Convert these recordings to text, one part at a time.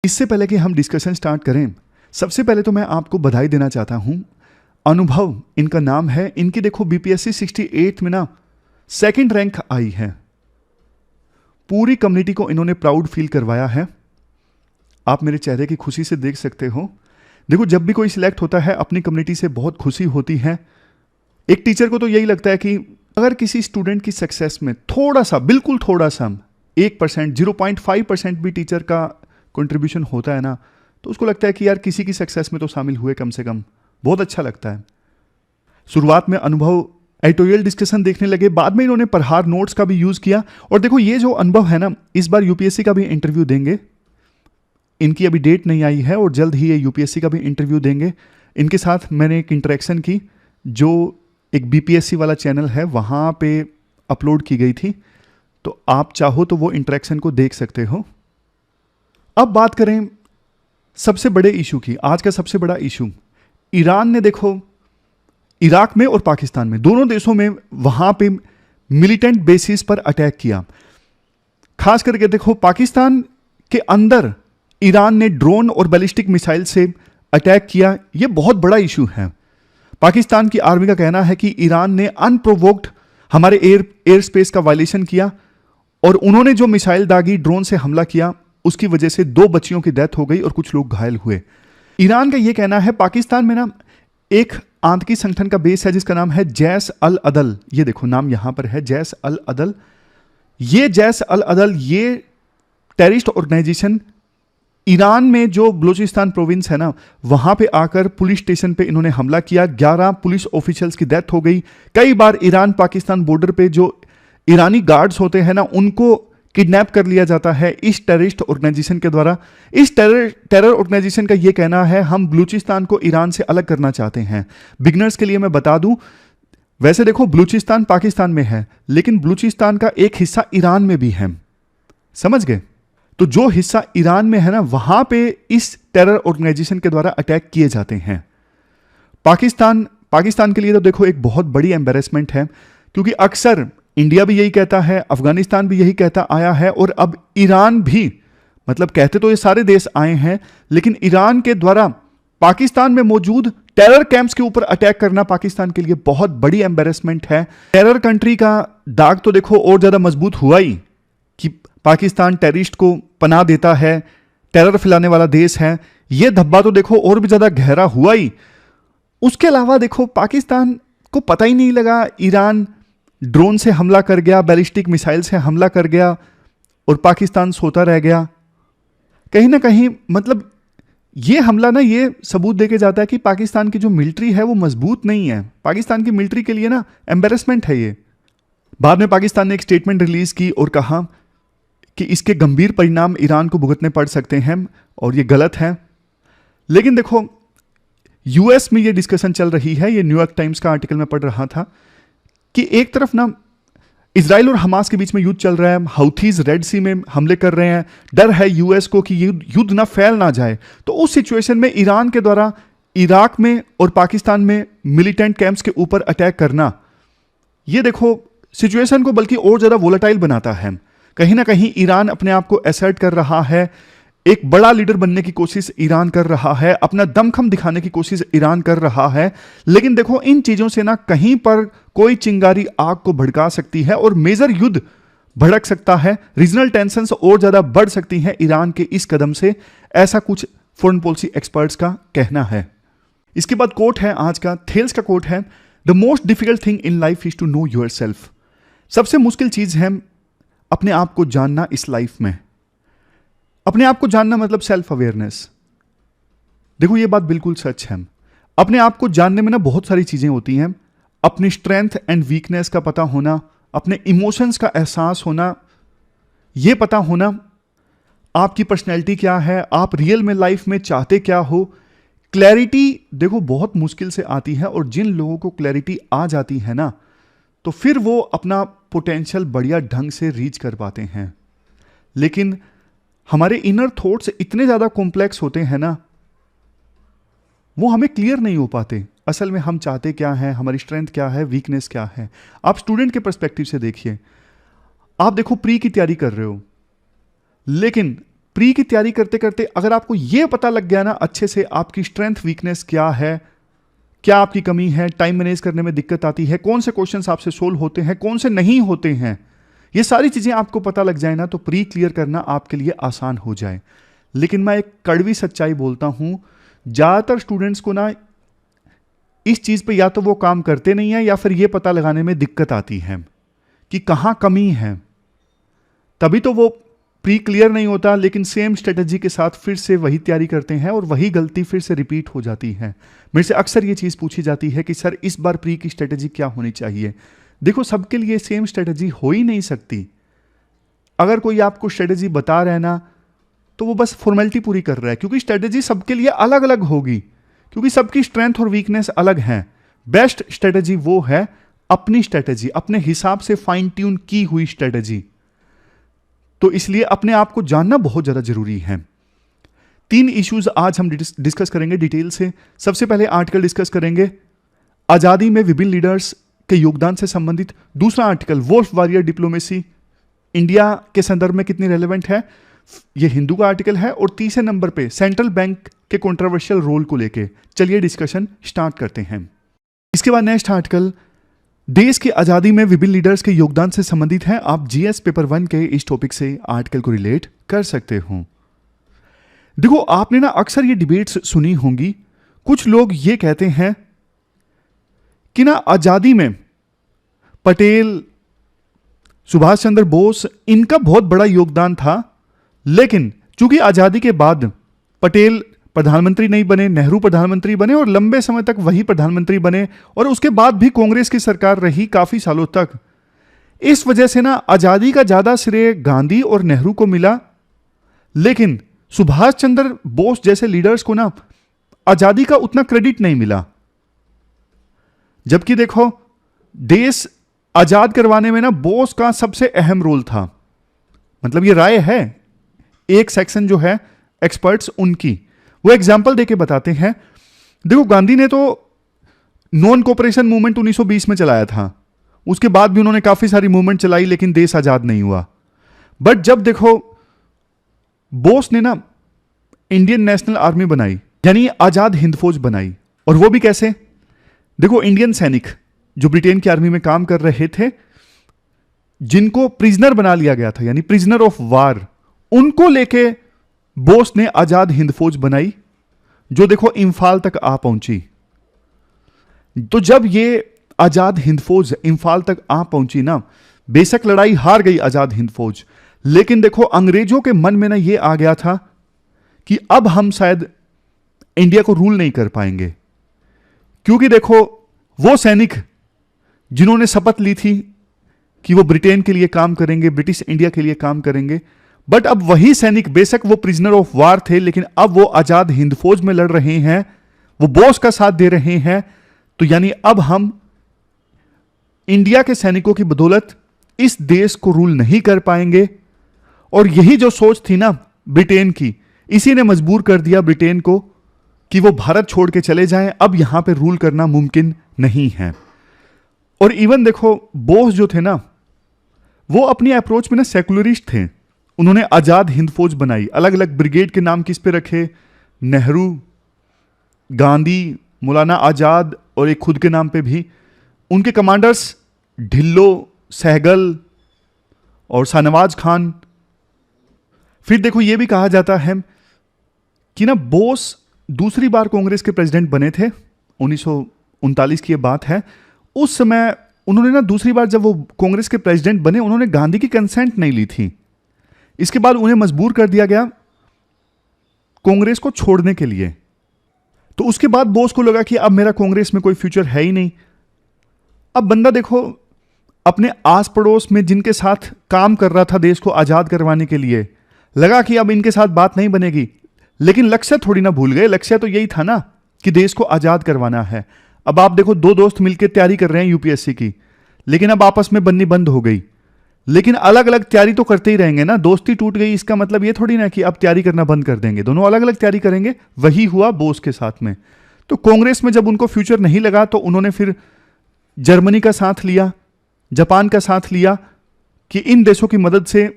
इससे पहले कि हम डिस्कशन स्टार्ट करें, सबसे पहले तो मैं आपको बधाई देना चाहता हूं। अनुभव इनका नाम है। इनकी देखो बीपीएससी 68 में ना सेकंड रैंक आई है। पूरी कम्युनिटी को इन्होंने प्राउड फील करवाया है। आप मेरे चेहरे की खुशी से देख सकते हो। देखो, जब भी कोई सिलेक्ट होता है अपनी कम्युनिटी से बहुत खुशी होती है। एक टीचर को तो यही लगता है कि अगर किसी स्टूडेंट की सक्सेस में थोड़ा सा, बिल्कुल थोड़ा सा 1%, 0.5% भी टीचर का कंट्रीब्यूशन होता है ना, तो उसको लगता है कि यार किसी की सक्सेस में तो शामिल हुए कम से कम, बहुत अच्छा लगता है। शुरुआत में अनुभव एडिटोरियल डिस्कशन देखने लगे, बाद में इन्होंने प्रहार नोट्स का भी यूज किया। और देखो, ये जो अनुभव है ना, इस बार यूपीएससी का भी इंटरव्यू देंगे। इनकी अभी डेट नहीं आई है और जल्द ही ये यूपीएससी का भी इंटरव्यू देंगे। इनके साथ मैंने एक इंटरेक्शन की जो एक बीपीएससी वाला चैनल है वहाँ पे अपलोड की गई थी, तो आप चाहो तो वो इंटरेक्शन को देख सकते हो। अब बात करें सबसे बड़े इशू की। आज का सबसे बड़ा इशू, ईरान ने देखो इराक में और पाकिस्तान में, दोनों देशों में वहां पे मिलिटेंट बेसिस पर अटैक किया। खास करके देखो, पाकिस्तान के अंदर ईरान ने ड्रोन और बैलिस्टिक मिसाइल से अटैक किया। यह बहुत बड़ा इशू है। पाकिस्तान की आर्मी का कहना है कि ईरान ने अनप्रोवोक्ड हमारे एयर स्पेस का वायलेशन किया और उन्होंने जो मिसाइल दागी, ड्रोन से हमला किया, उसकी वजह से 2 बच्चियों की डेथ हो गई और कुछ लोग घायल हुए। ईरान का यह कहना है पाकिस्तान में ना एक आतंकी संगठन का बेस है जिसका नाम है जैश अल अदल। ये देखो, नाम यहां पर है जैश अल अदल। ये जैश अल अदल, ये टेररिस्ट ऑर्गेनाइजेशन ईरान में जो बलूचिस्तान प्रोविंस है ना, वहां पे आकर पुलिस स्टेशन पे इन्होंने हमला किया। 11 पुलिस ऑफिशियल्स की डेथ हो गई। कई बार ईरान पाकिस्तान बॉर्डर पे जो ईरानी गार्ड्स होते हैं ना, उनको किडनैप कर लिया जाता है इस टेररिस्ट ऑर्गेनाइजेशन के द्वारा। इस टेरर ऑर्गेनाइजेशन का यह कहना है हम बलूचिस्तान को ईरान से अलग करना चाहते हैं। बिगनर्स के लिए मैं बता दूं, वैसे देखो बलूचिस्तान पाकिस्तान में है, लेकिन बलूचिस्तान का एक हिस्सा ईरान में भी है, समझ गए? तो जो हिस्सा ईरान में है ना, वहां पे इस टेरर ऑर्गेनाइजेशन के द्वारा अटैक किए जाते हैं। पाकिस्तान के लिए तो देखो एक बहुत बड़ी एम्बेरसमेंट है, क्योंकि अक्सर इंडिया भी यही कहता है, अफगानिस्तान भी यही कहता आया है और अब ईरान भी, मतलब कहते तो ये सारे देश आए हैं, लेकिन ईरान के द्वारा पाकिस्तान में मौजूद टेरर कैंप्स के ऊपर अटैक करना पाकिस्तान के लिए बहुत बड़ी एम्बेरसमेंट है। टेरर कंट्री का दाग तो देखो और ज्यादा मजबूत हुआ ही कि पाकिस्तान टेररिस्ट को पनाह देता है, टेरर फैलाने वाला देश है। यह धब्बा तो देखो और भी ज्यादा गहरा हुआ ही। उसके अलावा देखो, पाकिस्तान को पता ही नहीं लगा, ईरान ड्रोन से हमला कर गया, बैलिस्टिक मिसाइल से हमला कर गया और पाकिस्तान सोता रह गया। कहीं ना कहीं मतलब ये हमला ना ये सबूत देके जाता है कि पाकिस्तान की जो मिलिट्री है वो मजबूत नहीं है। पाकिस्तान की मिलिट्री के लिए ना एम्बेरसमेंट है ये। बाद में पाकिस्तान ने एक स्टेटमेंट रिलीज की और कहा कि इसके गंभीर परिणाम ईरान को भुगतने पड़ सकते हैं और ये गलत है। लेकिन देखो, यूएस में ये डिस्कशन चल रही है, ये न्यूयॉर्क टाइम्स का आर्टिकल में पढ़ रहा था कि एक तरफ ना इजराइल और हमास के बीच में युद्ध चल रहा है, हाउथीज रेड सी में हमले कर रहे हैं, डर है यूएस को कि युद्ध ना फैल ना जाए। तो उस सिचुएशन में ईरान के द्वारा इराक में और पाकिस्तान में मिलिटेंट कैंप्स के ऊपर अटैक करना, ये देखो सिचुएशन को बल्कि और ज्यादा वोलेटाइल बनाता है। कहीं ना कहीं ईरान अपने आप को एसर्ट कर रहा है, एक बड़ा लीडर बनने की कोशिश ईरान कर रहा है, अपना दमखम दिखाने की कोशिश ईरान कर रहा है। लेकिन देखो, इन चीजों से ना कहीं पर कोई चिंगारी आग को भड़का सकती है और मेजर युद्ध भड़क सकता है। रीजनल टेंशंस और ज्यादा बढ़ सकती हैं ईरान के इस कदम से, ऐसा कुछ फॉरेन पॉलिसी एक्सपर्ट्स का कहना है। इसके बाद कोट है आज का, थेल्स का कोट है, the most difficult thing in life is to know yourself. सबसे मुश्किल चीज है अपने आप को जानना इस लाइफ में। अपने आप को जानना मतलब सेल्फ अवेयरनेस। देखो, ये बात बिल्कुल सच है। अपने आप को जानने में ना बहुत सारी चीजें होती हैं। अपनी स्ट्रेंथ एंड वीकनेस का पता होना, अपने इमोशंस का एहसास होना, यह पता होना आपकी पर्सनैलिटी क्या है, आप रियल में लाइफ में चाहते क्या हो। क्लैरिटी देखो बहुत मुश्किल से आती है और जिन लोगों को क्लैरिटी आ जाती है ना, तो फिर वो अपना पोटेंशियल बढ़िया ढंग से रीच कर पाते हैं। लेकिन हमारे इनर थॉट्स इतने ज्यादा कॉम्प्लेक्स होते हैं ना, वो हमें क्लियर नहीं हो पाते। असल में हम चाहते क्या हैं, हमारी स्ट्रेंथ क्या है, वीकनेस क्या है। आप स्टूडेंट के पर्सपेक्टिव से देखिए, आप देखो प्री की तैयारी कर रहे हो, लेकिन प्री की तैयारी करते करते अगर आपको यह पता लग गया ना अच्छे से आपकी स्ट्रेंथ वीकनेस क्या है, क्या आपकी कमी है, टाइम मैनेज करने में दिक्कत आती है, कौन से क्वेश्चंस आपसे सोल्व होते हैं, कौन से नहीं होते हैं, ये सारी चीजें आपको पता लग जाए ना तो प्री क्लियर करना आपके लिए आसान हो जाए। लेकिन मैं एक कड़वी सच्चाई बोलता हूं, ज्यादातर स्टूडेंट्स को ना इस चीज पे या तो वो काम करते नहीं है या फिर ये पता लगाने में दिक्कत आती है कि कहां कमी है, तभी तो वो प्री क्लियर नहीं होता। लेकिन सेम स्ट्रेटजी के साथ फिर से वही तैयारी करते हैं और वही गलती फिर से रिपीट हो जाती है। मेरे से अक्सर ये चीज पूछी जाती है कि सर इस बार प्री की स्ट्रेटजी क्या होनी चाहिए। देखो, सबके लिए सेम स्ट्रेटजी हो ही नहीं सकती। अगर कोई आपको स्ट्रेटजी बता रहा है ना तो वो बस फॉर्मेलिटी पूरी कर रहा है, क्योंकि स्ट्रेटजी सबके लिए अलग अलग होगी, क्योंकि सबकी स्ट्रेंथ और वीकनेस अलग है। बेस्ट स्ट्रेटजी वो है अपनी स्ट्रेटजी, अपने हिसाब से फाइन ट्यून की हुई स्ट्रेटजी। तो इसलिए अपने आप को जानना बहुत ज्यादा जरूरी है। 3 इश्यूज आज हम डिस्कस करेंगे डिटेल से। सबसे पहले आर्टिकल डिस्कस करेंगे आजादी में विभिन्न लीडर्स के योगदान से संबंधित। दूसरा article wolf warrior diplomacy India के संदर्भ में कितनी रेलेवेंट है, यह हिंदू का आर्टिकल है। और तीसरे नंबर पे सेंट्रल बैंक के कंट्रोवर्शियल रोल को लेके चलिए डिस्कशन स्टार्ट करते हैं। इसके बाद नेक्स्ट आर्टिकल देश की आजादी में विभिन्न लीडर्स के योगदान से संबंधित है। आप जीएस पेपर 1 के इस टॉपिक से आर्टिकल को रिलेट कर सकते हो। देखो, आपने ना अक्सर ये डिबेट्स सुनी होंगी। कुछ लोग ये कहते हैं कि ना आजादी में पटेल, सुभाष चंद्र बोस, इनका बहुत बड़ा योगदान था, लेकिन चूंकि आजादी के बाद पटेल प्रधानमंत्री नहीं बने, नेहरू प्रधानमंत्री बने और लंबे समय तक वही प्रधानमंत्री बने और उसके बाद भी कांग्रेस की सरकार रही काफी सालों तक। इस वजह से ना आजादी का ज्यादा श्रेय गांधी और नेहरू को मिला, लेकिन सुभाष चंद्र बोस जैसे लीडर्स को ना आजादी का उतना क्रेडिट नहीं मिला। जबकि देखो, देश आजाद करवाने में ना बोस का सबसे अहम रोल था। मतलब ये राय है एक सेक्शन जो है एक्सपर्ट्स उनकी, वो एग्जाम्पल देके बताते हैं। देखो, गांधी ने तो नॉन कोऑपरेशन मूवमेंट 1920 में चलाया था, उसके बाद भी उन्होंने काफी सारी मूवमेंट चलाई, लेकिन देश आजाद नहीं हुआ। बट जब देखो बोस ने ना इंडियन नेशनल आर्मी बनाई, यानी आजाद हिंद फौज बनाई, और वो भी कैसे? देखो, इंडियन सैनिक जो ब्रिटेन की आर्मी में काम कर रहे थे, जिनको प्रिजनर बना लिया गया था, यानी प्रिजनर ऑफ वार, उनको लेके बोस ने आजाद हिंद फौज बनाई, जो देखो इंफाल तक आ पहुंची। तो जब ये आजाद हिंद फौज इंफाल तक आ पहुंची ना, बेशक लड़ाई हार गई आजाद हिंद फौज, लेकिन देखो अंग्रेजों के मन में ना ये आ गया था कि अब हम शायद इंडिया को रूल नहीं कर पाएंगे। क्योंकि देखो, वो सैनिक जिन्होंने शपथ ली थी कि वो ब्रिटेन के लिए काम करेंगे, ब्रिटिश इंडिया के लिए काम करेंगे, बट अब वही सैनिक, बेशक वो प्रिजनर ऑफ वार थे, लेकिन अब वो आजाद हिंद फौज में लड़ रहे हैं, वो बोस का साथ दे रहे हैं। तो यानी अब हम इंडिया के सैनिकों की बदौलत इस देश को रूल नहीं कर पाएंगे। और यही जो सोच थी ना ब्रिटेन की, इसी ने मजबूर कर दिया ब्रिटेन को कि वो भारत छोड़ के चले जाएं। अब यहां पे रूल करना मुमकिन नहीं है। और इवन देखो, बोस जो थे ना, वो अपनी अप्रोच में ना सेकुलरिस्ट थे। उन्होंने आजाद हिंद फौज बनाई, अलग अलग ब्रिगेड के नाम किस पे रखे? नेहरू, गांधी, मौलाना आजाद, और एक खुद के नाम पे भी। उनके कमांडर्स ढिल्लो, सहगल और शाहनवाज खान। फिर देखो, यह भी कहा जाता है कि ना बोस दूसरी बार कांग्रेस के प्रेसिडेंट बने थे, 1939 की यह बात है। उस समय उन्होंने ना दूसरी बार जब वो कांग्रेस के प्रेसिडेंट बने, उन्होंने गांधी की कंसेंट नहीं ली थी। इसके बाद उन्हें मजबूर कर दिया गया कांग्रेस को छोड़ने के लिए। तो उसके बाद बोस को लगा कि अब मेरा कांग्रेस में कोई फ्यूचर है ही नहीं। अब बंदा देखो, अपने आस पड़ोस में जिनके साथ काम कर रहा था देश को आजाद करवाने के लिए, लगा कि अब इनके साथ बात नहीं बनेगी, लेकिन लक्ष्य थोड़ी ना भूल गए। लक्ष्य तो यही था ना कि देश को आजाद करवाना है। अब आप देखो, 2 दोस्त मिलकर तैयारी कर रहे हैं यूपीएससी की, लेकिन अब आपस में बननी बंद हो गई। लेकिन अलग अलग तैयारी तो करते ही रहेंगे ना। दोस्ती टूट गई इसका मतलब ये थोड़ी ना कि अब तैयारी करना बंद कर देंगे, दोनों अलग अलग तैयारी करेंगे। वही हुआ बोस के साथ में। तो कांग्रेस में जब उनको फ्यूचर नहीं लगा तो उन्होंने फिर जर्मनी का साथ लिया, जापान का साथ लिया कि इन देशों की मदद से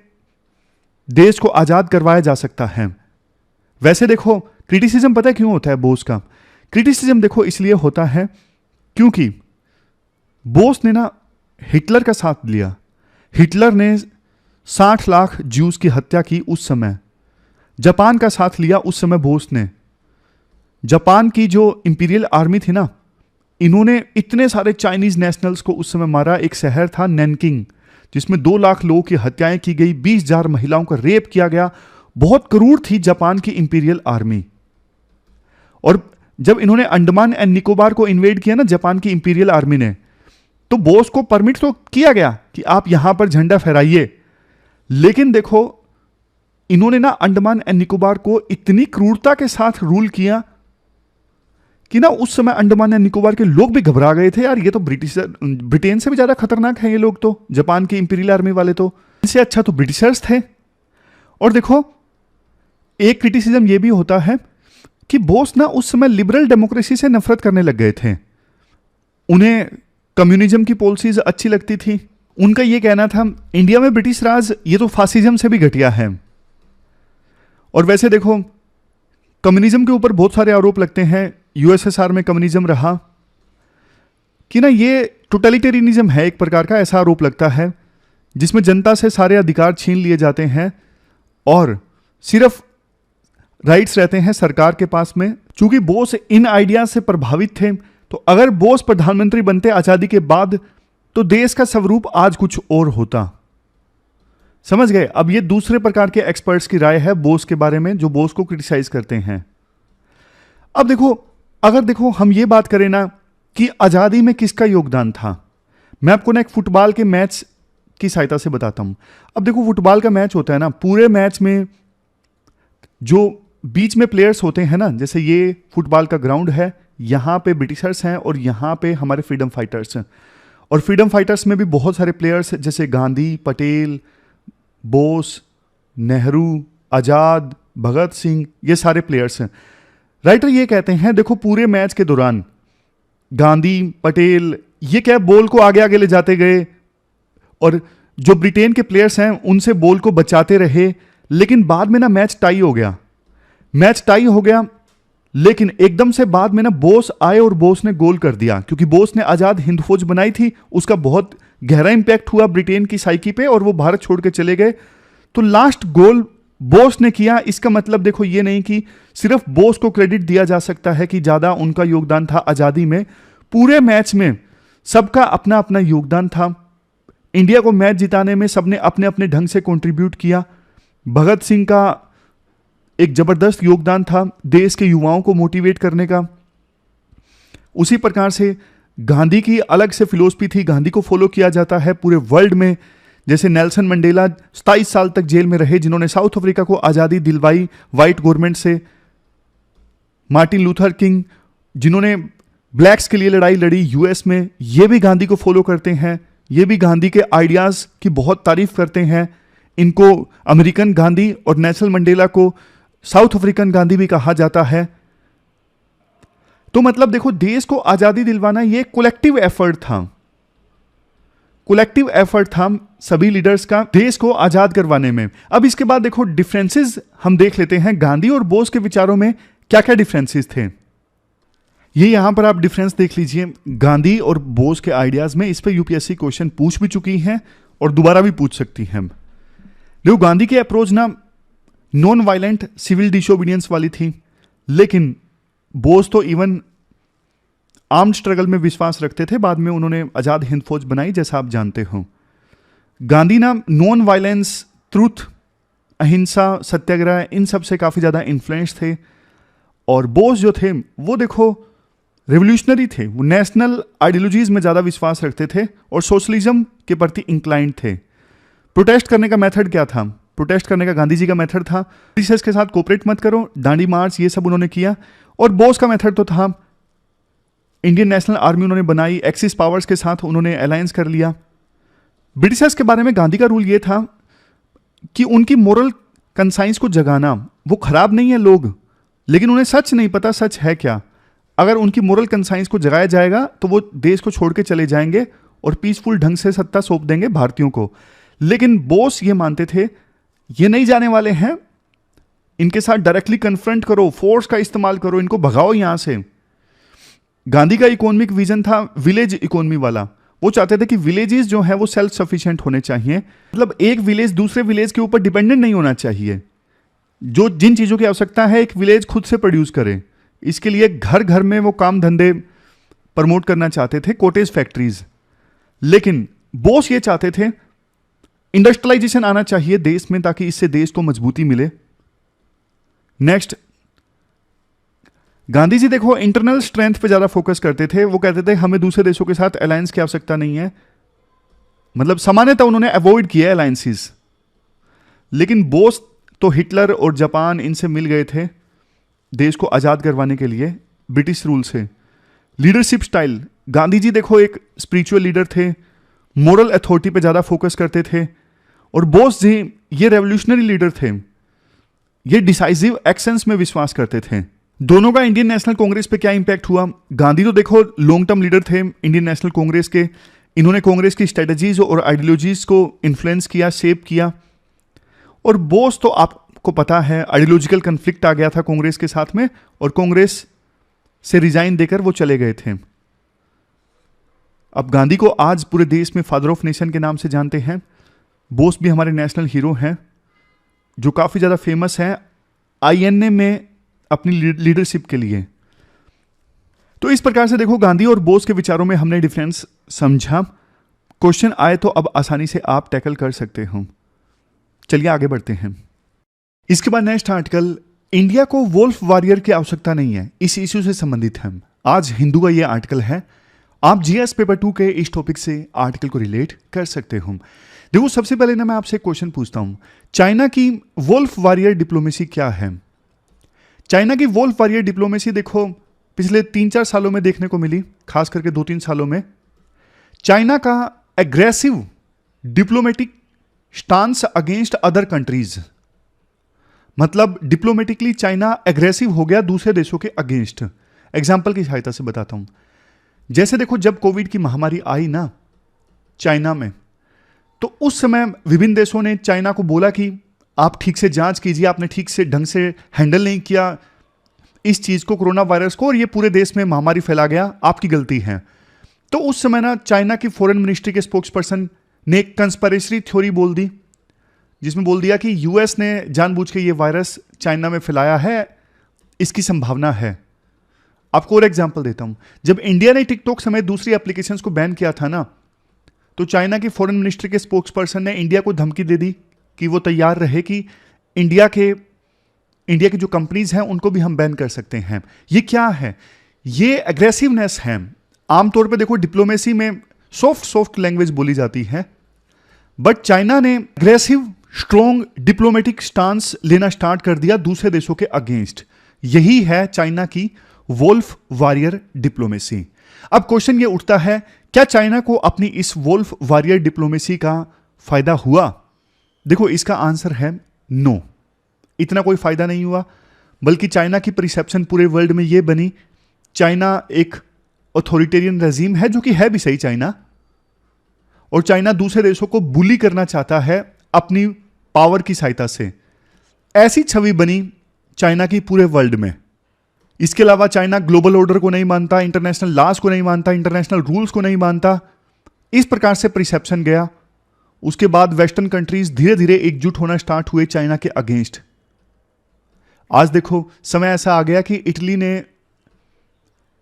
देश को आजाद करवाया जा सकता है। वैसे देखो क्रिटिसिज्म पता है क्यों होता है बोस का? क्रिटिसिज्म देखो इसलिए होता है क्योंकि बोस ने ना हिटलर का साथ लिया। हिटलर ने 60 लाख ज्यूज की हत्या की उस समय। जापान का साथ लिया उस समय बोस ने। जापान की जो इंपीरियल आर्मी थी ना, इन्होंने इतने सारे चाइनीज नेशनल्स को उस समय मारा। एक शहर था नैनकिंग जिसमें 2 लाख लोगों की हत्याएं की गई, 20,000 महिलाओं का रेप किया गया। बहुत क्रूर थी जापान की इंपीरियल आर्मी। और जब इन्होंने अंडमान एंड निकोबार को इन्वेड किया ना जापान की इंपीरियल आर्मी ने, तो बोस को परमिट तो किया गया कि आप यहां पर झंडा फहराइए, लेकिन देखो इन्होंने ना अंडमान एंड निकोबार को इतनी क्रूरता के साथ रूल किया कि ना उस समय अंडमान एंड निकोबार के लोग भी घबरा गए थे। यार ये तो ब्रिटेन से भी ज्यादा खतरनाक है ये लोग, तो जापान की इंपीरियल आर्मी वाले तो, इनसे अच्छा तो ब्रिटिशर्स थे। और देखो एक क्रिटिसिज्म ये भी होता है कि बोस ना उस समय लिबरल डेमोक्रेसी से नफरत करने लग गए थे। उन्हें कम्युनिज्म की पॉलिसीज अच्छी लगती थी। उनका ये कहना था इंडिया में ब्रिटिश राज ये तो फासिज्म से भी घटिया है। और वैसे देखो कम्युनिज्म के ऊपर बहुत सारे आरोप लगते हैं। यूएसएसआर में कम्युनिज्म रहा कि ना ये टोटलिटेरियनिज्म है एक प्रकार का, ऐसा आरोप लगता है जिसमें जनता से सारे अधिकार छीन लिए जाते हैं और सिर्फ राइट्स रहते हैं सरकार के पास में। चूंकि बोस इन आइडियाज से प्रभावित थे, तो अगर बोस प्रधानमंत्री बनते आजादी के बाद तो देश का स्वरूप आज कुछ और होता। समझ गए? अब ये दूसरे प्रकार के एक्सपर्ट्स की राय है बोस के बारे में, जो बोस को क्रिटिसाइज करते हैं। अब देखो अगर देखो हम ये बात करें ना कि आजादी में किसका योगदान था, मैं आपको ना एक फुटबॉल के मैच की सहायता से बताता हूं। अब देखो फुटबॉल का मैच होता है ना, पूरे मैच में जो बीच में प्लेयर्स होते हैं ना, जैसे ये फुटबॉल का ग्राउंड है, यहां पे ब्रिटिशर्स हैं और यहां पे हमारे फ्रीडम फाइटर्स हैं। और फ्रीडम फाइटर्स में भी बहुत सारे प्लेयर्स जैसे गांधी, पटेल, बोस, नेहरू, आजाद, भगत सिंह, ये सारे प्लेयर्स हैं। राइटर ये कहते हैं देखो पूरे मैच के दौरान गांधी, पटेल ये क्या बॉल को आगे आगे ले जाते गए और जो ब्रिटेन के प्लेयर्स हैं उनसे बॉल को बचाते रहे, लेकिन बाद में ना मैच टाई हो गया। मैच टाई हो गया लेकिन एकदम से बाद में ना बोस आए और बोस ने गोल कर दिया, क्योंकि बोस ने आजाद हिंद फौज बनाई थी। उसका बहुत गहरा इंपैक्ट हुआ ब्रिटेन की साइकी पे और वो भारत छोड़ के चले गए। तो लास्ट गोल बोस ने किया। इसका मतलब देखो ये नहीं कि सिर्फ बोस को क्रेडिट दिया जा सकता है कि ज्यादा उनका योगदान था आजादी में। पूरे मैच में सबका अपना अपना योगदान था। इंडिया को मैच जिताने में सबने अपने अपने ढंग से कंट्रीब्यूट किया। भगत सिंह का एक जबरदस्त योगदान था देश के युवाओं को मोटिवेट करने का। उसी प्रकार से गांधी की अलग से फिलॉसफी थी, गांधी को फॉलो किया जाता है पूरे वर्ल्ड में। जैसे नेल्सन मंडेला 27 साल तक जेल में रहे, जिन्होंने साउथ अफ्रीका को आज़ादी दिलवाई वाइट गवर्नमेंट से। मार्टिन लूथर किंग जिन्होंने ब्लैक्स के लिए लड़ाई लड़ी यूएस में, ये भी गांधी को फॉलो करते हैं। ये भी गांधी के आइडियाज़ की बहुत तारीफ करते हैं। इनको अमेरिकन गांधी और नेल्सन मंडेला को साउथ अफ्रीकन गांधी भी कहा जाता है। तो मतलब देखो देश को आज़ादी दिलवाना ये कोलेक्टिव एफर्ट था। कोलेक्टिव एफर्ट था सभी लीडर्स का देश को आजाद करवाने में। अब इसके बाद देखो डिफरेंसेस हम देख लेते हैं। गांधी और बोस के विचारों में क्या क्या डिफरेंसेस थे, ये यहां पर आप डिफरेंस देख लीजिए गांधी और बोस के आइडियाज में। इस पर यूपीएससी क्वेश्चन पूछ भी चुकी हैं और दोबारा भी पूछ सकती हैं। देखो गांधी की अप्रोच ना नॉन वायलेंट सिविल डिसोबीडियंस वाली थी, लेकिन बोस तो इवन आर्म्ड स्ट्रगल में विश्वास रखते थे। बाद में उन्होंने आजाद हिंद फौज बनाई, जैसा आप जानते हो। गांधी ना नॉन वायलेंस, ट्रूथ, अहिंसा, सत्याग्रह, इन सब से काफी ज्यादा इन्फ्लुएंस थे। और बोस जो थे वो देखो रेवोल्यूशनरी थे, वो नेशनल आइडियोलॉजीज में ज्यादा विश्वास रखते थे और सोशलिज्म के प्रति इंक्लाइंड थे। प्रोटेस्ट करने का मेथड क्या था? प्रोटेस्ट करने का गांधी जी का मेथड था ब्रिटिशर्स के साथ कोऑपरेट मत करो, दांडी मार्च, ये सब उन्होंने किया। और बोस का मेथड तो था इंडियन नेशनल आर्मी उन्होंने बनाई, एक्सिस पावर्स के साथ उन्होंने अलायंस कर लिया। ब्रिटिशर्स के बारे में गांधी का रूल ये था कि उनकी मोरल कंसाइंस को जगाना। वो खराब नहीं है लोग, लेकिन उन्हें सच नहीं पता सच है क्या। अगर उनकी मोरल कंसाइंस को जगाया जाएगा तो वो देश को छोड़ के चले जाएंगे और पीसफुल ढंग से सत्ता सौंप देंगे भारतीयों को। लेकिन बोस ये मानते थे ये नहीं जाने वाले हैं, इनके साथ डायरेक्टली कन्फ्रंट करो, फोर्स का इस्तेमाल करो, इनको भगाओ यहां से। गांधी का इकोनॉमिक विजन था विलेज इकोनॉमी वाला। वो चाहते थे कि विलेजेस जो है वो सेल्फ सफिशिएंट होने चाहिए, मतलब एक विलेज दूसरे विलेज के ऊपर डिपेंडेंट नहीं होना चाहिए। जो जिन चीज़ों की आवश्यकता है एक विलेज खुद से प्रोड्यूस करे। इसके लिए घर घर में वो काम धंधे प्रमोट करना चाहते थे, कॉटेज फैक्ट्रीज। लेकिन बोस ये चाहते थे इंडस्ट्रियलाइजेशन आना चाहिए देश में, ताकि इससे देश को मजबूती मिले। नेक्स्ट, गांधी जी देखो इंटरनल स्ट्रेंथ पे ज्यादा फोकस करते थे। वो कहते थे हमें दूसरे देशों के साथ अलायंस की आवश्यकता नहीं है, मतलब सामान्यतः उन्होंने अवॉइड किया अलायंसेस। लेकिन बोस तो हिटलर और जापान इनसे मिल गए थे देश को आजाद करवाने के लिए ब्रिटिश रूल से। लीडरशिप स्टाइल, गांधी जी देखो एक स्पिरिचुअल लीडर थे, मोरल अथॉरिटी पे ज्यादा फोकस करते थे। और बोस जी ये रेवोल्यूशनरी लीडर थे, ये डिसाइसिव एक्शंस में विश्वास करते थे। दोनों का इंडियन नेशनल कांग्रेस पे क्या इंपैक्ट हुआ? गांधी तो देखो लॉन्ग टर्म लीडर थे इंडियन नेशनल कांग्रेस के, इन्होंने कांग्रेस की स्ट्रेटजीज और आइडियोलॉजीज को इन्फ्लुएंस किया, शेप किया। और बोस तो आपको पता है आइडियोलॉजिकल कन्फ्लिक्ट आ गया था कांग्रेस के साथ में, और कांग्रेस से रिजाइन देकर वो चले गए थे। अब गांधी को आज पूरे देश में फादर ऑफ नेशन के नाम से जानते हैं। बोस भी हमारे नेशनल हीरो हैं जो काफी ज्यादा फेमस हैं आईएनए में अपनी लीडरशिप के लिए। तो इस प्रकार से देखो गांधी और बोस के विचारों में हमने डिफरेंस समझा। क्वेश्चन आए तो अब आसानी से आप टैकल कर सकते हो। चलिए आगे बढ़ते हैं। इसके बाद नेक्स्ट आर्टिकल, इंडिया को वोल्फ वॉरियर की आवश्यकता नहीं है, इस इश्यू से संबंधित है। आज हिंदू का यह आर्टिकल है। आप जीएस पेपर 2 के इस टॉपिक से आर्टिकल को रिलेट कर सकते हो। देखो सबसे पहले ना मैं आपसे एक क्वेश्चन पूछता हूं, चाइना की वोल्फ वॉरियर डिप्लोमेसी क्या है? चाइना की वोल्फ वॉरियर डिप्लोमेसी देखो पिछले 3-4 सालों में देखने को मिली, खास करके 2-3 सालों में। चाइना का aggressive diplomatic stance against other countries, मतलब डिप्लोमेटिकली चाइना एग्रेसिव हो गया दूसरे देशों के अगेंस्ट। एग्जाम्पल की सहायता से बताता हूं। जैसे देखो जब कोविड की महामारी आई ना चाइना में, तो उस समय विभिन्न देशों ने चाइना को बोला कि आप ठीक से जांच कीजिए, आपने ठीक से ढंग से हैंडल नहीं किया इस चीज को, कोरोना वायरस को, और ये पूरे देश में महामारी फैला गया, आपकी गलती है। तो उस समय ना चाइना की फॉरेन मिनिस्ट्री के स्पोक्स पर्सन ने एक कंस्पिरेसी थ्योरी बोल दी, जिसमें बोल दिया कि यूएस ने जानबूझ के ये वायरस चाइना में फैलाया है, इसकी संभावना है। आपको और एग्जांपल देता हूं। जब इंडिया ने टिकटॉक समेत दूसरी एप्लीकेशंस को बैन किया था ना, तो चाइना की फॉरेन मिनिस्ट्री के स्पोक्स पर्सन ने इंडिया को धमकी दे दी कि वो तैयार रहे कि इंडिया की जो कंपनीज हैं उनको भी हम बैन कर सकते हैं। ये क्या है? ये एग्रेसिवनेस है। आमतौर पे देखो डिप्लोमेसी में सॉफ्ट लैंग्वेज बोली जाती है, बट चाइना ने एग्रेसिव स्ट्रॉन्ग डिप्लोमेटिक स्टांस लेना स्टार्ट कर दिया दूसरे देशों के अगेंस्ट। यही है चाइना की वोल्फ वॉरियर डिप्लोमेसी। अब क्वेश्चन ये उठता है, क्या चाइना को अपनी इस वोल्फ वॉरियर डिप्लोमेसी का फायदा हुआ? देखो इसका आंसर है नो, इतना कोई फायदा नहीं हुआ। बल्कि चाइना की परसेप्शन पूरे वर्ल्ड में यह बनी, चाइना एक ऑथोरिटेरियन रेजिम है, जो कि है भी सही चाइना, और चाइना दूसरे देशों को बुली करना चाहता है अपनी पावर की सहायता से। ऐसी छवि बनी चाइना की पूरे वर्ल्ड में। इसके अलावा चाइना ग्लोबल ऑर्डर को नहीं मानता, इंटरनेशनल लॉज को नहीं मानता, इंटरनेशनल रूल्स को नहीं मानता। इस प्रकार से परसेप्शन गया। उसके बाद वेस्टर्न कंट्रीज धीरे धीरे एकजुट होना स्टार्ट हुए चाइना के अगेंस्ट। आज देखो समय ऐसा आ गया कि इटली ने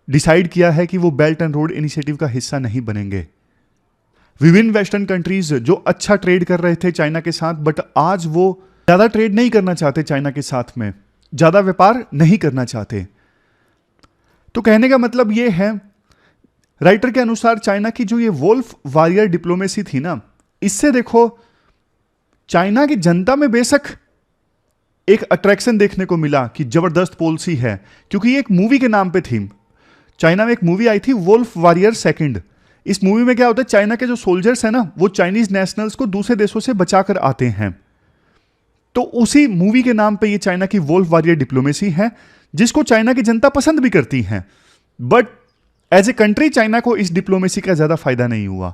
डिसाइड किया है कि वो बेल्ट एंड रोड इनिशिएटिव का हिस्सा नहीं बनेंगे। विभिन्न वेस्टर्न कंट्रीज जो अच्छा ट्रेड कर रहे थे चाइना के साथ, बट आज वो ज्यादा ट्रेड नहीं करना चाहते चाइना के साथ में, ज्यादा व्यापार नहीं करना चाहते। तो कहने का मतलब ये है, राइटर के अनुसार चाइना की जो ये वोल्फ वॉरियर डिप्लोमेसी थी ना, इससे देखो चाइना की जनता में बेशक एक अट्रैक्शन देखने को मिला कि जबरदस्त पॉलिसी है, क्योंकि ये एक मूवी के नाम पे थी। चाइना में एक मूवी आई थी वोल्फ वॉरियर सेकंड। इस मूवी में क्या होता है, चाइना के जो सोल्जर्स हैं ना, वो चाइनीज नेशनल्स को दूसरे देशों से बचाकर आते हैं। तो उसी मूवी के नाम पे ये चाइना की वोल्फ वॉरियर डिप्लोमेसी है, जिसको चाइना की जनता पसंद भी करती है। But as a country China को इस डिप्लोमेसी का ज्यादा फायदा नहीं हुआ।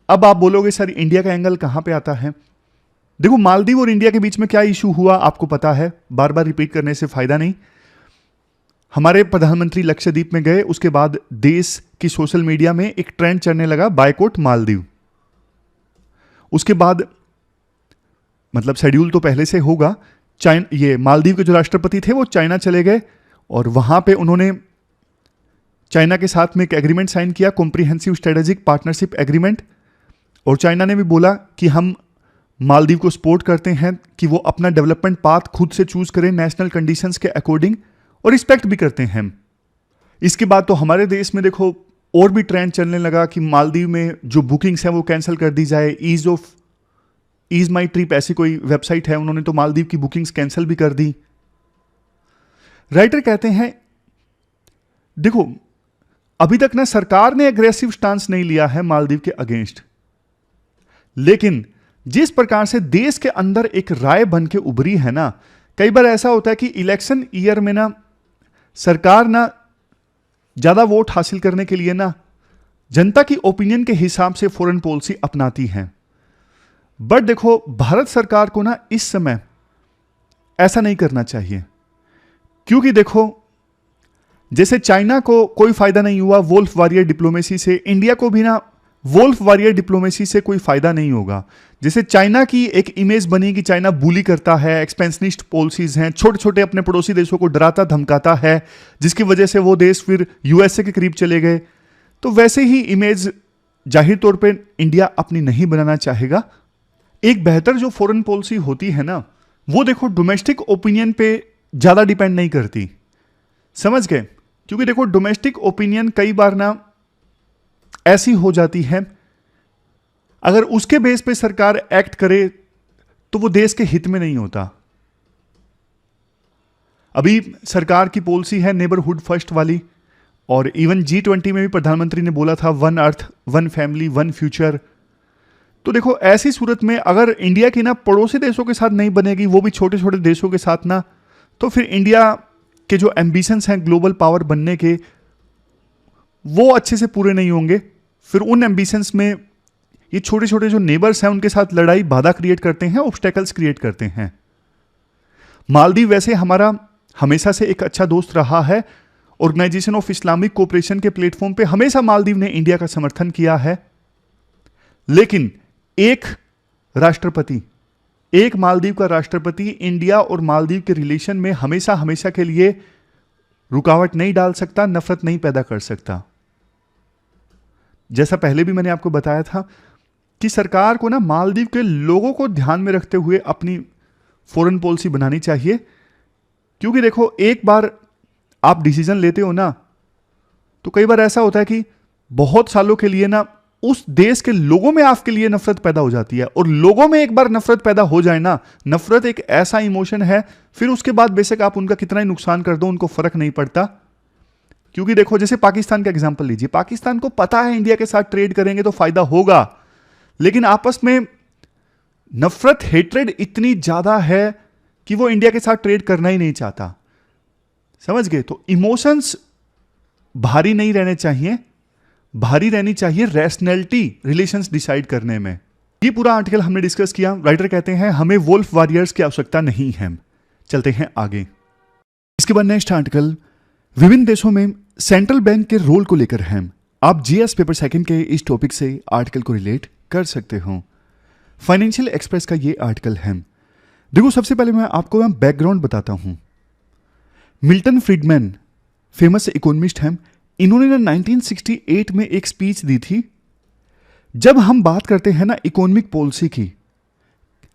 अब आप बोलोगे सर इंडिया का एंगल कहां पे आता है? देखो मालदीव और इंडिया के बीच में क्या इशू हुआ आपको पता है, बार बार रिपीट करने से फायदा नहीं। हमारे प्रधानमंत्री लक्षद्वीप में गए, उसके बाद देश की सोशल मीडिया में एक ट्रेंड चलने लगा बायकॉट मालदीव। उसके बाद मतलब शेड्यूल तो पहले से होगा, ये मालदीव के जो राष्ट्रपति थे वो चाइना चले गए और वहां पे उन्होंने चाइना के साथ में एक एग्रीमेंट साइन किया, कॉम्प्रिहेंसिव स्ट्रेटेजिक पार्टनरशिप एग्रीमेंट। और चाइना ने भी बोला कि हम मालदीव को सपोर्ट करते हैं कि वो अपना डेवलपमेंट पाथ खुद से चूज करें नेशनल कंडीशंस के अकॉर्डिंग, और रिस्पेक्ट भी करते हैं। इसके बाद तो हमारे देश में देखो और भी ट्रेंड चलने लगा कि मालदीव में जो बुकिंग्स हैं वो कैंसिल कर दी जाए। ईज माई ट्रिप ऐसी कोई वेबसाइट है, उन्होंने तो मालदीव की बुकिंग्स कैंसिल भी कर दी। राइटर कहते हैं देखो अभी तक ना सरकार ने एग्रेसिव स्टांस नहीं लिया है मालदीव के अगेंस्ट, लेकिन जिस प्रकार से देश के अंदर एक राय बन के उभरी है ना, कई बार ऐसा होता है कि इलेक्शन ईयर में ना सरकार ना ज्यादा वोट हासिल करने के लिए ना जनता की ओपिनियन के हिसाब से फॉरेन पॉलिसी अपनाती है। बट देखो भारत सरकार को ना इस समय ऐसा नहीं करना चाहिए, क्योंकि देखो जैसे चाइना को कोई फायदा नहीं हुआ वोल्फ वॉरियर डिप्लोमेसी से, इंडिया को भी ना वोल्फ वॉरियर डिप्लोमेसी से कोई फायदा नहीं होगा। जैसे चाइना की एक इमेज बनी कि चाइना बुली करता है, एक्सपेंशनिस्ट पॉलिसीज हैं, छोटे छोटे अपने पड़ोसी देशों को डराता धमकाता है, जिसकी वजह से वो देश फिर यूएसए के करीब चले गए। तो वैसे ही इमेज जाहिर तौर पे इंडिया अपनी नहीं बनाना चाहेगा। एक बेहतर जो फॉरेन पॉलिसी होती है ना, वो देखो डोमेस्टिक ओपिनियन पे ज्यादा डिपेंड नहीं करती, समझ गए? क्योंकि देखो डोमेस्टिक ओपिनियन कई बार ना ऐसी हो जाती है, अगर उसके बेस पे सरकार एक्ट करे तो वो देश के हित में नहीं होता। अभी सरकार की पॉलिसी है नेबरहुड फर्स्ट वाली, और इवन G20 में भी प्रधानमंत्री ने बोला था one earth one family one future. तो देखो ऐसी सूरत में अगर इंडिया की ना पड़ोसी देशों के साथ नहीं बनेगी, वो भी छोटे छोटे देशों के साथ ना, तो फिर इंडिया के जो एम्बिशंस हैं ग्लोबल पावर बनने के, वो अच्छे से पूरे नहीं होंगे। फिर उन एम्बिशंस में ये छोटे छोटे जो नेबर्स हैं उनके साथ लड़ाई बाधा क्रिएट करते हैं, ऑब्स्टेकल्स क्रिएट करते हैं। मालदीव वैसे हमारा हमेशा से एक अच्छा दोस्त रहा है। ऑर्गेनाइजेशन ऑफ इस्लामिक कोऑपरेशन के प्लेटफॉर्म पे हमेशा मालदीव ने इंडिया का समर्थन किया है, लेकिन एक राष्ट्रपति, एक मालदीव का राष्ट्रपति इंडिया और मालदीव के रिलेशन में हमेशा हमेशा के लिए रुकावट नहीं डाल सकता, नफरत नहीं पैदा कर सकता। जैसा पहले भी मैंने आपको बताया था कि सरकार को ना मालदीव के लोगों को ध्यान में रखते हुए अपनी फॉरेन पॉलिसी बनानी चाहिए, क्योंकि देखो एक बार आप डिसीजन लेते हो ना, तो कई बार ऐसा होता है कि बहुत सालों के लिए ना उस देश के लोगों में आपके लिए नफरत पैदा हो जाती है। और लोगों में एक बार नफरत पैदा हो जाए ना, नफरत एक ऐसा इमोशन है, फिर उसके बाद बेशक आप उनका कितना ही नुकसान कर दो, उनको फर्क नहीं पड़ता। क्योंकि देखो जैसे पाकिस्तान का एग्जांपल लीजिए, पाकिस्तान को पता है इंडिया के साथ ट्रेड करेंगे तो फायदा होगा, लेकिन आपस में नफरत हेट्रेड इतनी ज्यादा है कि वो इंडिया के साथ ट्रेड करना ही नहीं चाहता, समझ गए? तो इमोशंस भारी नहीं रहने चाहिए, भारी रहनी चाहिए रैशनैलिटी रिलेशंस डिसाइड करने में। ये पूरा आर्टिकल हमने डिस्कस किया। राइटर कहते हैं हमें वोल्फ वॉरियर्स की आवश्यकता नहीं है। चलते हैं आगे। इसके बाद नेक्स्ट आर्टिकल विभिन्न देशों में सेंट्रल बैंक के रोल को लेकर है। आप जीएस पेपर सेकंड के इस टॉपिक से आर्टिकल को रिलेट कर सकते हो। फाइनेंशियल एक्सप्रेस का ये आर्टिकल है। देखो सबसे पहले मैं आपको बैकग्राउंड बताता हूं। मिल्टन फ्रीडमैन फेमस इकोनॉमिस्ट हैं, इन्होंने ना 1968 में एक स्पीच दी थी। जब हम बात करते हैं ना इकोनॉमिक पॉलिसी की,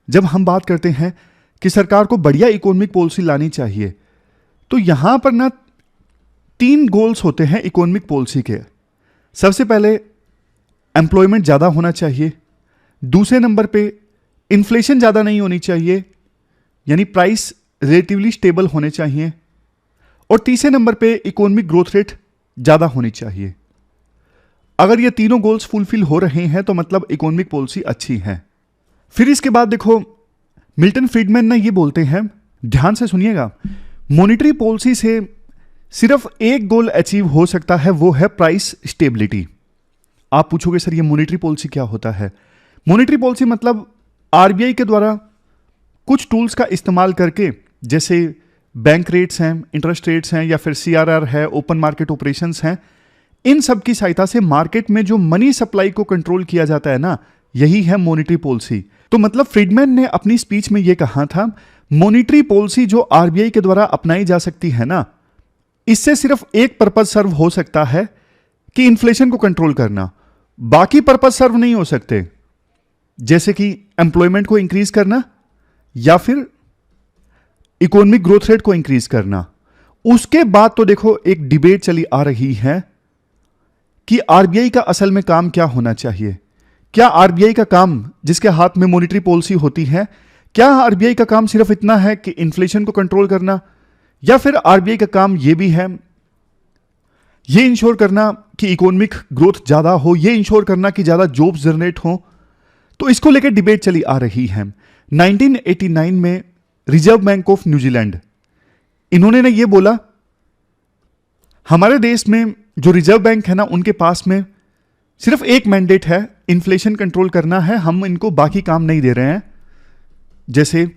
जब हम बात करते हैं कि सरकार को बढ़िया इकोनॉमिक पॉलिसी लानी चाहिए, तो यहां पर ना 3 गोल्स होते हैं इकोनॉमिक पॉलिसी के। सबसे पहले एम्प्लॉयमेंट ज्यादा होना चाहिए, दूसरे नंबर पे इन्फ्लेशन ज्यादा नहीं होनी चाहिए, यानी प्राइस रिलेटिवली स्टेबल होने चाहिए, और तीसरे नंबर पे इकोनॉमिक ग्रोथ रेट ज्यादा होनी चाहिए। अगर ये तीनों गोल्स फुलफिल हो रहे हैं तो मतलब इकोनॉमिक पॉलिसी अच्छी है। फिर इसके बाद देखो मिल्टन फ्रीडमैन ना ये बोलते हैं, ध्यान से सुनिएगा, मॉनेटरी पॉलिसी से सिर्फ एक गोल अचीव हो सकता है, वो है प्राइस स्टेबिलिटी। आप पूछोगे सर ये मॉनेटरी पॉलिसी क्या होता है? मॉनेटरी पॉलिसी मतलब आरबीआई के द्वारा कुछ टूल्स का इस्तेमाल करके, जैसे बैंक रेट्स हैं, इंटरेस्ट रेट्स हैं, या फिर CRR है, ओपन मार्केट ऑपरेशंस हैं, इन सब की सहायता से मार्केट में जो मनी सप्लाई को कंट्रोल किया जाता है ना, यही है मॉनेटरी पॉलिसी। तो मतलब फ्रीडमैन ने अपनी स्पीच में यह कहा था, मॉनेटरी पॉलिसी जो RBI के द्वारा अपनाई जा सकती है ना, इससे सिर्फ एक पर्पज सर्व हो सकता है कि इन्फ्लेशन को कंट्रोल करना, बाकी पर्पज सर्व नहीं हो सकते, जैसे कि एम्प्लॉयमेंट को इंक्रीज करना या फिर इकोनॉमिक ग्रोथ रेट को इंक्रीज करना। उसके बाद तो देखो एक डिबेट चली आ रही है कि RBI का असल में काम क्या होना चाहिए। क्या RBI का काम, जिसके हाथ में मॉनेटरी पॉलिसी होती है, क्या RBI का काम सिर्फ इतना है कि इन्फ्लेशन को कंट्रोल करना, या फिर RBI का काम यह भी है यह इंश्योर करना कि इकोनॉमिक ग्रोथ ज्यादा हो, यह इंश्योर करना कि ज्यादा जॉब्स जनरेट हो। तो इसको लेकर डिबेट चली आ रही है। 1989 में रिजर्व बैंक ऑफ न्यूजीलैंड, इन्होंने ना यह बोला, हमारे देश में जो रिजर्व बैंक है ना, उनके पास में सिर्फ एक मैंडेट है, इन्फ्लेशन कंट्रोल करना है, हम इनको बाकी काम नहीं दे रहे हैं, जैसे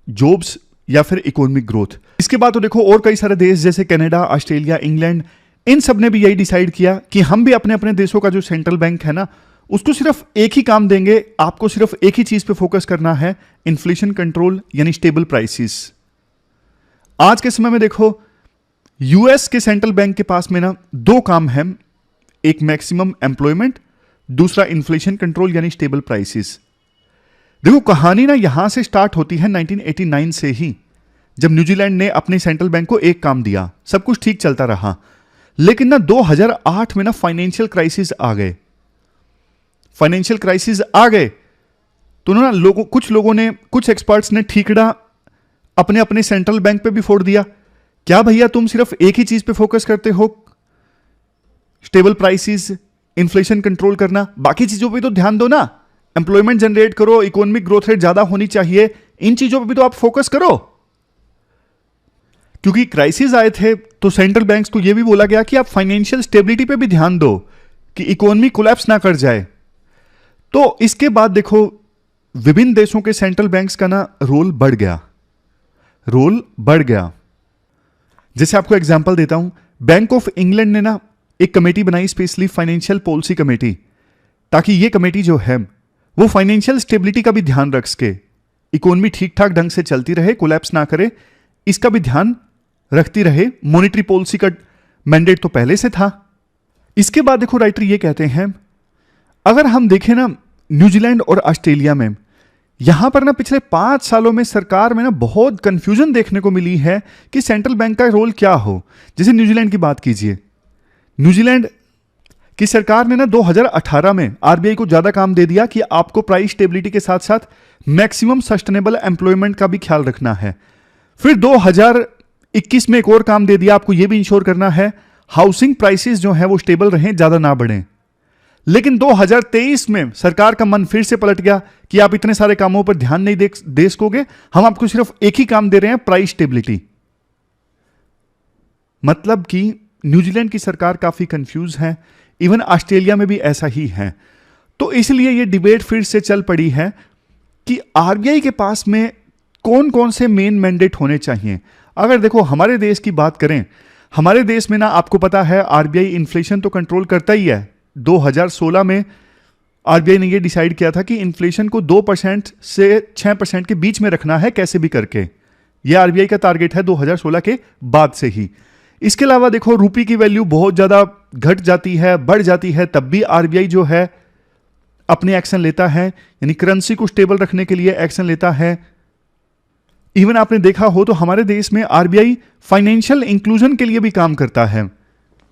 जॉब्स या फिर इकोनॉमिक ग्रोथ। इसके बाद तो देखो और कई सारे देश जैसे कनाडा, ऑस्ट्रेलिया, इंग्लैंड, इन सब ने भी यही डिसाइड किया कि हम भी अपने अपने देशों का जो सेंट्रल बैंक है ना, उसको सिर्फ एक ही काम देंगे, आपको सिर्फ एक ही चीज पे फोकस करना है, इन्फ्लेशन कंट्रोल यानी स्टेबल प्राइसेस। आज के समय में देखो यूएस के सेंट्रल बैंक के पास में ना दो काम है, एक मैक्सिमम एम्प्लॉयमेंट, दूसरा इन्फ्लेशन कंट्रोल यानी स्टेबल प्राइसेस। देखो कहानी ना यहां से स्टार्ट होती है 1989 से ही, जब न्यूजीलैंड ने अपने सेंट्रल बैंक को एक काम दिया, सब कुछ ठीक चलता रहा। लेकिन ना 2008 में ना फाइनेंशियल क्राइसिस आ गए। फाइनेंशियल क्राइसिस आ गए तो ना कुछ लोगों ने, कुछ एक्सपर्ट्स ने ठीकड़ा अपने अपने सेंट्रल बैंक पे भी फोड़ दिया। क्या भैया तुम सिर्फ एक ही चीज पे फोकस करते हो, स्टेबल प्राइसेस, इन्फ्लेशन कंट्रोल करना, बाकी चीजों पे तो ध्यान दो ना, एम्प्लॉयमेंट जनरेट करो, इकोनॉमिक ग्रोथ रेट ज्यादा होनी चाहिए, इन चीजों पे भी तो आप फोकस करो। क्योंकि क्राइसिस आए थे तो सेंट्रल बैंक्स को यह भी बोला गया कि आप फाइनेंशियल स्टेबिलिटी पे भी ध्यान दो कि इकोनॉमी कोलैप्स ना कर जाए। तो इसके बाद देखो विभिन्न देशों के सेंट्रल बैंक्स का ना रोल बढ़ गया। जैसे आपको एग्जांपल देता हूं, बैंक ऑफ इंग्लैंड ने ना एक कमेटी बनाई, स्पेशली फाइनेंशियल पॉलिसी कमेटी, ताकि ये कमेटी जो है वो फाइनेंशियल स्टेबिलिटी का भी ध्यान रख सके, इकोनॉमी ठीक ठाक ढंग से चलती रहे, कोलैप्स ना करे, इसका भी ध्यान रखती रहे। मॉनेटरी पॉलिसी का मैंडेट तो पहले से था। इसके बाद देखो राइटर ये कहते हैं, अगर हम देखें ना न्यूजीलैंड और ऑस्ट्रेलिया में, यहां पर ना पिछले 5 सालों में सरकार में ना बहुत कंफ्यूजन देखने को मिली है कि सेंट्रल बैंक का रोल क्या हो। जैसे न्यूजीलैंड की बात कीजिए, न्यूजीलैंड की सरकार ने ना 2018 में RBI को ज्यादा काम दे दिया कि आपको प्राइस स्टेबिलिटी के साथ साथ मैक्सिमम सस्टेनेबल एम्प्लॉयमेंट का भी ख्याल रखना है। फिर 2021 में एक और काम दे दिया, आपको यह भी इंश्योर करना है हाउसिंग प्राइसेस जो है वो स्टेबल रहें, ज्यादा ना बढ़ें। लेकिन 2023 में सरकार का मन फिर से पलट गया कि आप इतने सारे कामों पर ध्यान नहीं दे सकोगे, हम आपको सिर्फ एक ही काम दे रहे हैं, प्राइस स्टेबिलिटी। मतलब कि न्यूजीलैंड की सरकार काफी कंफ्यूज है, इवन ऑस्ट्रेलिया में भी ऐसा ही है। तो इसलिए यह डिबेट फिर से चल पड़ी है कि RBI के पास में कौन कौन से मेन मैंडेट होने चाहिए। अगर देखो हमारे देश की बात करें, हमारे देश में ना आपको पता है RBI इन्फ्लेशन तो कंट्रोल करता ही है। 2016 में RBI ने यह डिसाइड किया था कि इन्फ्लेशन को 2% से 6% के बीच में रखना है, कैसे भी करके। यह RBI का टारगेट है 2016 के बाद से ही। इसके अलावा देखो रुपये की वैल्यू बहुत ज्यादा घट जाती है, बढ़ जाती है, तब भी RBI जो है अपने एक्शन लेता है, यानी करेंसी को स्टेबल रखने के लिए एक्शन लेता है। इवन आपने देखा हो तो हमारे देश में RBI फाइनेंशियल इंक्लूजन के लिए भी काम करता है।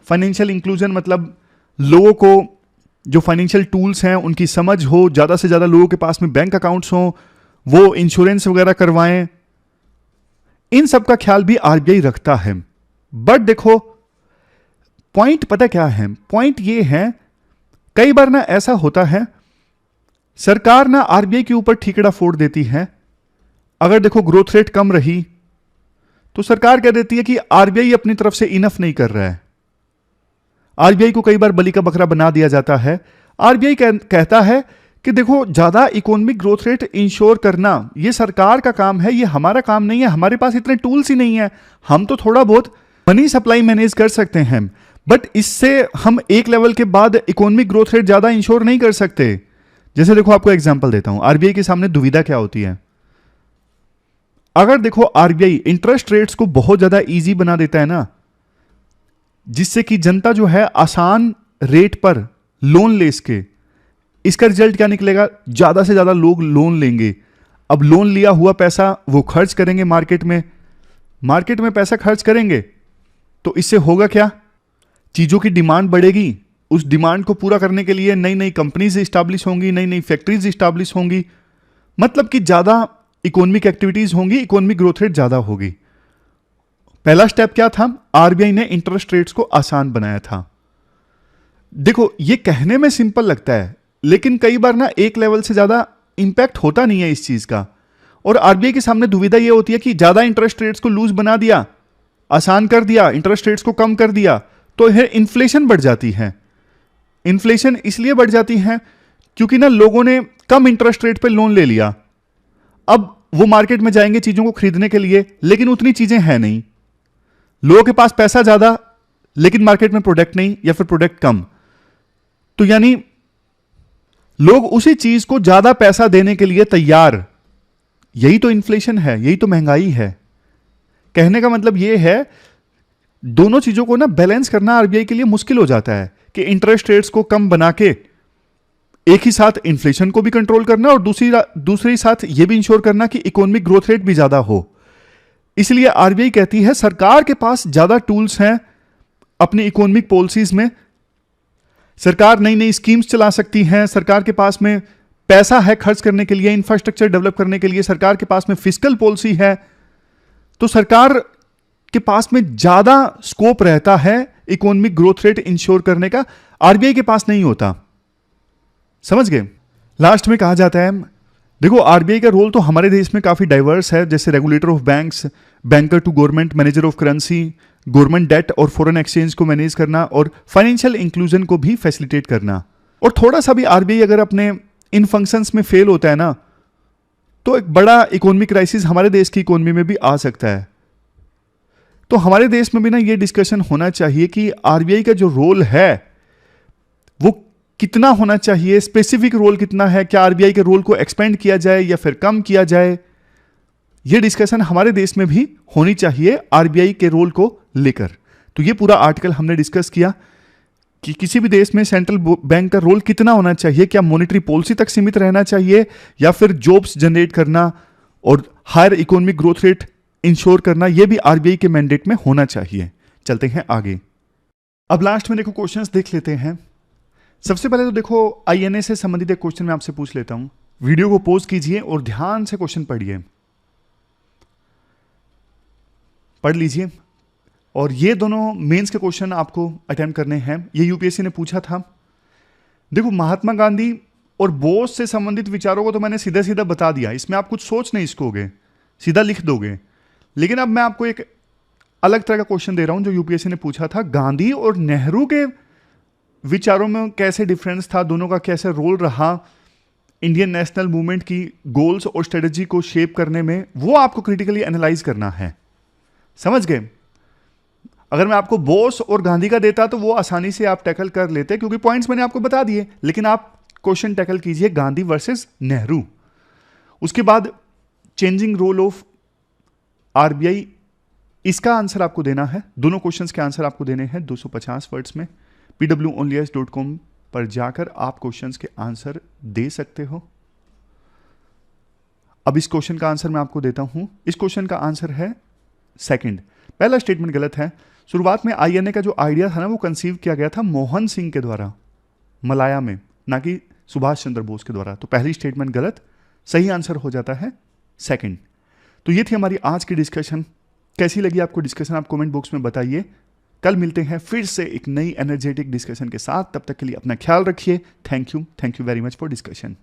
फाइनेंशियल इंक्लूजन मतलब लोगों को जो फाइनेंशियल टूल्स हैं उनकी समझ हो, ज्यादा से ज्यादा लोगों के पास में बैंक अकाउंट्स हो, वो इंश्योरेंस वगैरह करवाएं, इन सब का ख्याल भी RBI रखता है। बट देखो पॉइंट पता क्या है, पॉइंट ये है कई बार ना ऐसा होता है सरकार ना RBI के ऊपर ठीकड़ा फोड़ देती है। अगर देखो ग्रोथ रेट कम रही तो सरकार कह देती है कि RBI अपनी तरफ से इनफ नहीं कर रहा है। RBI को कई बार बलि का बकरा बना दिया जाता है। RBI कहता है कि देखो ज्यादा इकोनॉमिक ग्रोथ रेट इंश्योर करना ये सरकार का काम है, ये हमारा काम नहीं है, हमारे पास इतने टूल्स ही नहीं है। हम तो थोड़ा बहुत मनी सप्लाई मैनेज कर सकते हैं, बट इससे हम एक लेवल के बाद इकोनॉमिक ग्रोथ रेट ज्यादा इंश्योर नहीं कर सकते। जैसे देखो आपको एग्जांपल देता हूं, आरबीआई के सामने दुविधा क्या होती है। अगर देखो आरबीआई इंटरेस्ट रेट्स को बहुत ज्यादा इजी बना देता है ना, जिससे कि जनता जो है आसान रेट पर लोन ले सके, इसका रिजल्ट क्या निकलेगा, ज्यादा से ज्यादा लोग लोन लेंगे। अब लोन लिया हुआ पैसा वो खर्च करेंगे मार्केट में पैसा खर्च करेंगे, तो इससे होगा क्या, चीजों की डिमांड बढ़ेगी। उस डिमांड को पूरा करने के लिए नई नई कंपनीज स्टैब्लिश होंगी, नई नई फैक्ट्रीज स्टैब्लिश होंगी, मतलब कि ज्यादा इकोनॉमिक एक्टिविटीज होंगी, इकोनॉमिक ग्रोथ रेट ज्यादा होगी। पहला स्टेप क्या था, आरबीआई ने इंटरेस्ट रेट्स को आसान बनाया था। देखो ये कहने में सिंपल लगता है, लेकिन कई बार ना एक लेवल से ज्यादा इंपैक्ट होता नहीं है इस चीज का। और आरबीआई के सामने दुविधा यह होती है कि ज्यादा इंटरेस्ट रेट्स को लूज बना दिया, आसान कर दिया, इंटरेस्ट रेट्स को कम कर दिया, तो इन्फ्लेशन बढ़ जाती है। इन्फ्लेशन इसलिए बढ़ जाती है क्योंकि ना लोगों ने कम इंटरेस्ट रेट पे लोन ले लिया। अब वो मार्केट में जाएंगे चीजों को खरीदने के लिए, लेकिन उतनी चीजें हैं नहीं, लोगों के पास पैसा ज्यादा लेकिन मार्केट में प्रोडक्ट नहीं, या फिर प्रोडक्ट कम। तो यानी लोग उसी चीज को ज्यादा पैसा देने के लिए तैयार। यही तो इन्फ्लेशन है, यही तो महंगाई है। कहने का मतलब यह है, दोनों चीजों को ना बैलेंस करना आरबीआई के लिए मुश्किल हो जाता है कि इंटरेस्ट रेट्स को कम बना के एक ही साथ इन्फ्लेशन को भी कंट्रोल करना और दूसरी साथ यह भी इंश्योर करना कि इकोनॉमिक ग्रोथ रेट भी ज्यादा हो। इसलिए आरबीआई कहती है सरकार के पास ज्यादा टूल्स हैं अपनी इकोनॉमिक पॉलिसीज में। सरकार नई नई स्कीम्स चला सकती है, सरकार के पास में पैसा है खर्च करने के लिए, इंफ्रास्ट्रक्चर डेवलप करने के लिए, सरकार के पास में फिस्कल पॉलिसी है। तो सरकार के पास में ज्यादा स्कोप रहता है इकोनॉमिक ग्रोथ रेट इंश्योर करने का, आरबीआई के पास नहीं होता। समझ गए। लास्ट में कहा जाता है, देखो आरबीआई का रोल तो हमारे देश में काफी डाइवर्स है, जैसे regulator of banks, banker to government, manager of currency, government debt और फॉरेन एक्सचेंज को मैनेज करना, और फाइनेंशियल इंक्लूजन को भी फैसिलिटेट करना। और थोड़ा सा भी आरबीआई अगर अपने इन फंक्शंस में फेल होता है ना, तो एक बड़ा इकोनॉमिक क्राइसिस हमारे देश की इकोनॉमी में भी आ सकता है। तो हमारे देश में भी ना ये डिस्कशन होना चाहिए कि आरबीआई का जो रोल है वो कितना होना चाहिए, स्पेसिफिक रोल कितना है, क्या आरबीआई के रोल को एक्सपेंड किया जाए या फिर कम किया जाए। यह डिस्कशन हमारे देश में भी होनी चाहिए आरबीआई के रोल को लेकर। तो ये पूरा आर्टिकल हमने डिस्कस किया कि किसी भी देश में सेंट्रल बैंक का रोल कितना होना चाहिए, क्या मॉनेटरी पॉलिसी तक सीमित रहना चाहिए या फिर जॉब्स जनरेट करना और higher economic growth rate ensure करना, यह भी आरबीआई के मैंडेट में होना चाहिए। चलते हैं आगे। अब लास्ट में देखो क्वेश्चंस देख लेते हैं। सबसे पहले तो देखो आईएनए से संबंधित एक क्वेश्चन मैं आपसे पूछ लेता हूं। वीडियो को पॉज कीजिए और ध्यान से क्वेश्चन पढ़िए, पढ़ लीजिए। और ये दोनों मेंस के क्वेश्चन आपको अटेम्प्ट करने हैं, ये यूपीएससी ने पूछा था। देखो महात्मा गांधी और बोस से संबंधित विचारों को तो मैंने सीधा सीधा बता दिया, इसमें आप कुछ सोच नहीं सकोगे, सीधा लिख दोगे। लेकिन अब मैं आपको एक अलग तरह का क्वेश्चन दे रहा हूं जो यूपीएससी ने पूछा था। गांधी और नेहरू के विचारों में कैसे डिफरेंस था, दोनों का कैसे रोल रहा इंडियन नेशनल मूवमेंट की गोल्स और स्ट्रेटजी को शेप करने में, वो आपको क्रिटिकली एनालाइज करना है। समझ गए। अगर मैं आपको बोस और गांधी का देता तो वो आसानी से आप टैकल कर लेते, क्योंकि पॉइंट्स मैंने आपको बता दिए। लेकिन आप क्वेश्चन टैकल कीजिए गांधी वर्सेस नेहरू। उसके बाद चेंजिंग रोल ऑफ आरबीआई, इसका आंसर आपको देना है। दोनों क्वेश्चंस के आंसर आपको देने हैं 250 वर्ड्स में। pwonlyas.com पर जाकर आप क्वेश्चंस के आंसर दे सकते हो। अब इस क्वेश्चन का आंसर मैं आपको देता हूं। इस क्वेश्चन का आंसर है सेकंड। पहला स्टेटमेंट गलत है। शुरुआत में आईएनए का जो आइडिया था ना, वो कंसीव किया गया था मोहन सिंह के द्वारा मलाया में, ना कि सुभाष चंद्र बोस के द्वारा। तो पहली स्टेटमेंट गलत, सही आंसर हो जाता है सेकंड। तो ये थी हमारी आज की डिस्कशन। कैसी लगी आपको डिस्कशन, आप कमेंट बॉक्स में बताइए। कल मिलते हैं फिर से एक नई एनर्जेटिक डिस्कशन के साथ। तब तक के लिए अपना ख्याल रखिए। Thank you very much for discussion.